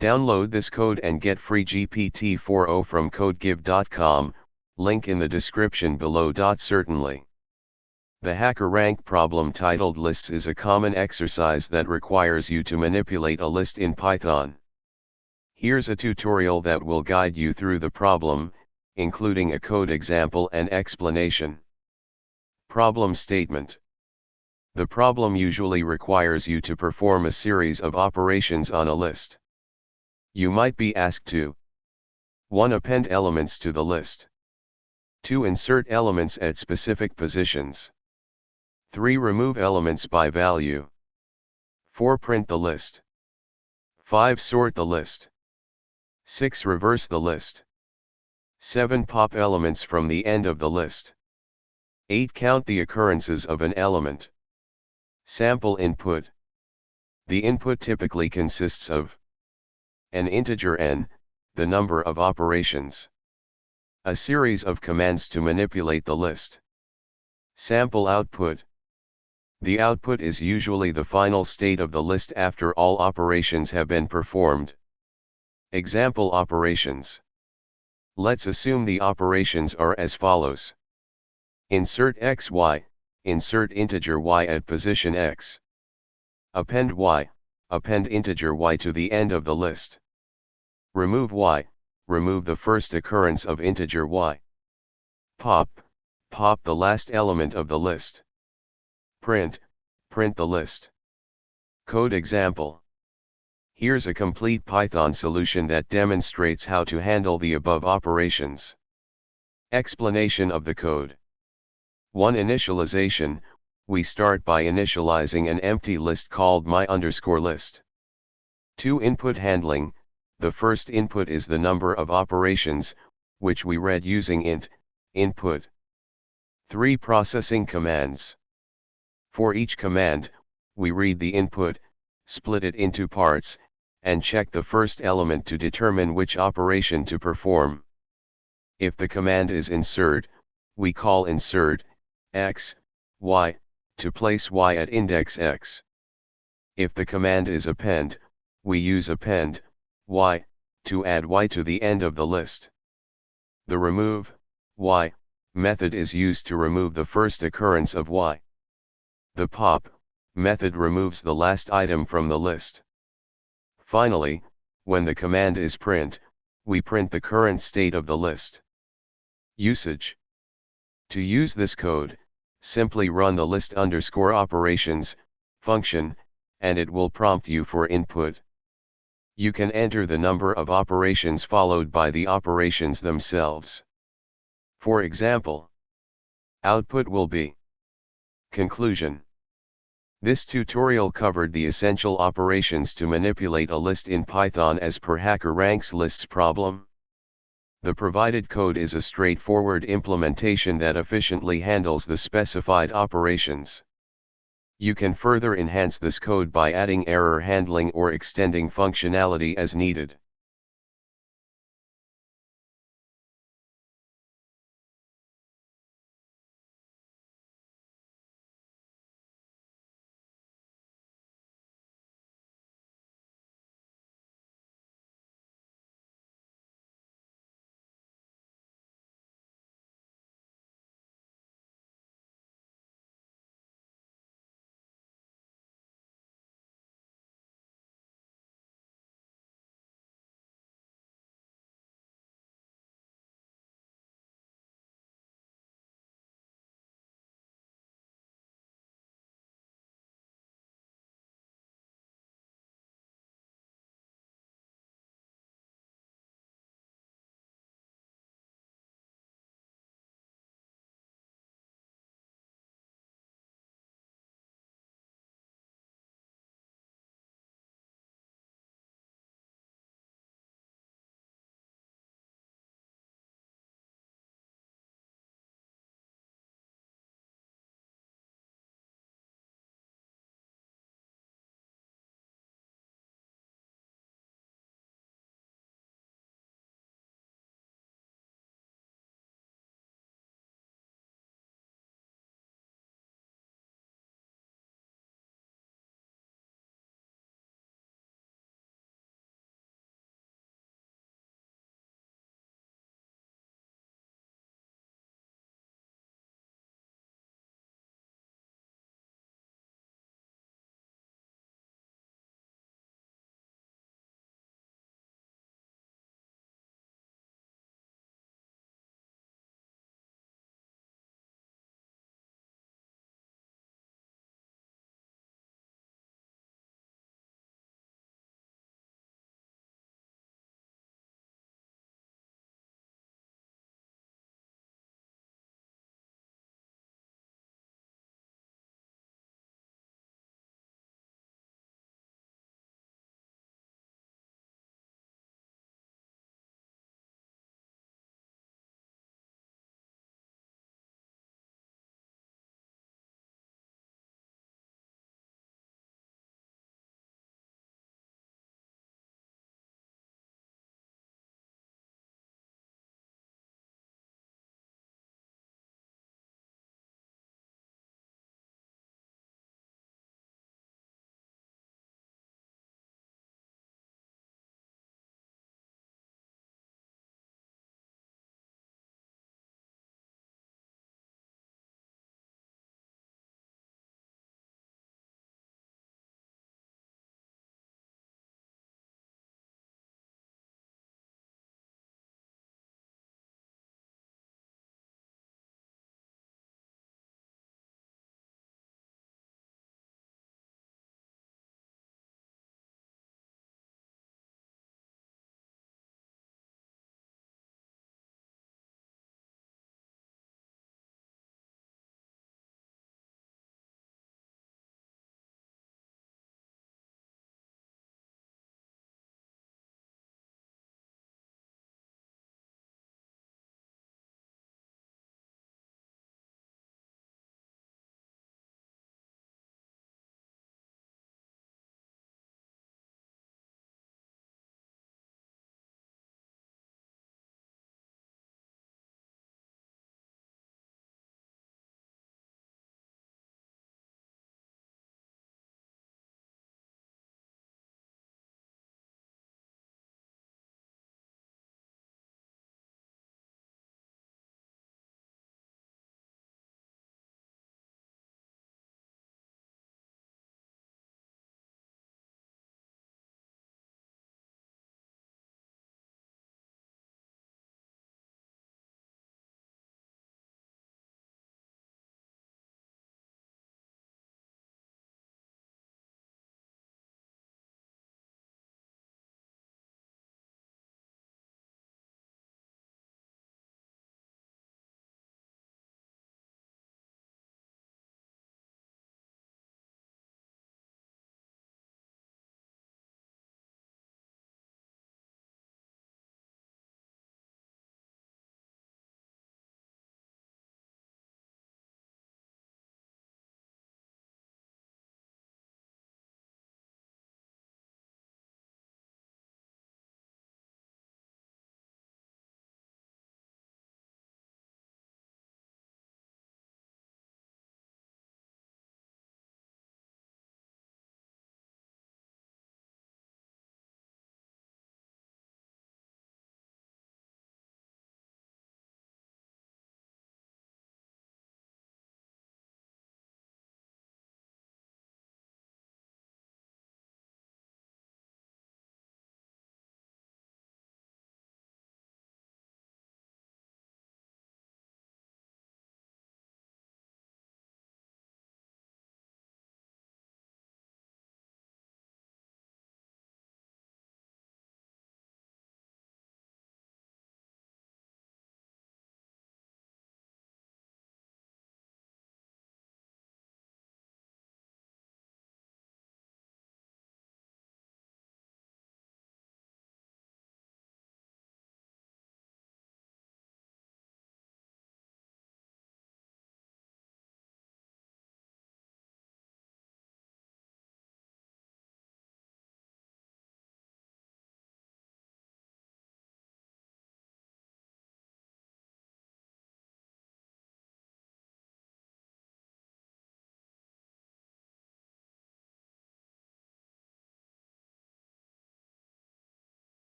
Download this code and get free GPT-4o from codegive.com, link in the description below. Certainly. The Hackerrank problem titled lists is a common exercise that requires you to manipulate a list in Python. Here's a tutorial that will guide you through the problem, including a code example and explanation. Problem statement. The problem usually requires you to perform a series of operations on a list. You might be asked to 1. Append elements to the list. 2. Insert elements at specific positions. 3. Remove elements by value. 4. Print the list. 5. Sort the list. 6. Reverse the list. 7. Pop elements from the end of the list. 8. Count the occurrences of an element. Sample input. The input typically consists of an integer n, the number of operations. A series of commands to manipulate the list. Sample output. The output is usually the final state of the list after all operations have been performed. Example operations. Let's assume the operations are as follows. Insert x, y, insert integer y at position x. Append y, append integer y to the end of the list. Remove y, remove the first occurrence of integer y. Pop, pop the last element of the list. Print, print the list. Code example. Here's a complete Python solution that demonstrates how to handle the above operations. Explanation of the code. 1. Initialization. We start by initializing an empty list called my_list. 2. Input handling. The first input is the number of operations, which we read using int, input. 3. Processing commands. For each command, we read the input, split it into parts, and check the first element to determine which operation to perform. If the command is insert, we call insert, x, y, to place y at index x. If the command is append, we use append, y, to add y to the end of the list. The remove, y, method is used to remove the first occurrence of y. The pop method removes the last item from the list. Finally, when the command is print, we print the current state of the list. Usage. To use this code, simply run the list_operations function, and it will prompt you for input. You can enter the number of operations followed by the operations themselves. For example, output will be. Conclusion. This tutorial covered the essential operations to manipulate a list in Python as per Hackerrank's lists problem. The provided code is a straightforward implementation that efficiently handles the specified operations. You can further enhance this code by adding error handling or extending functionality as needed.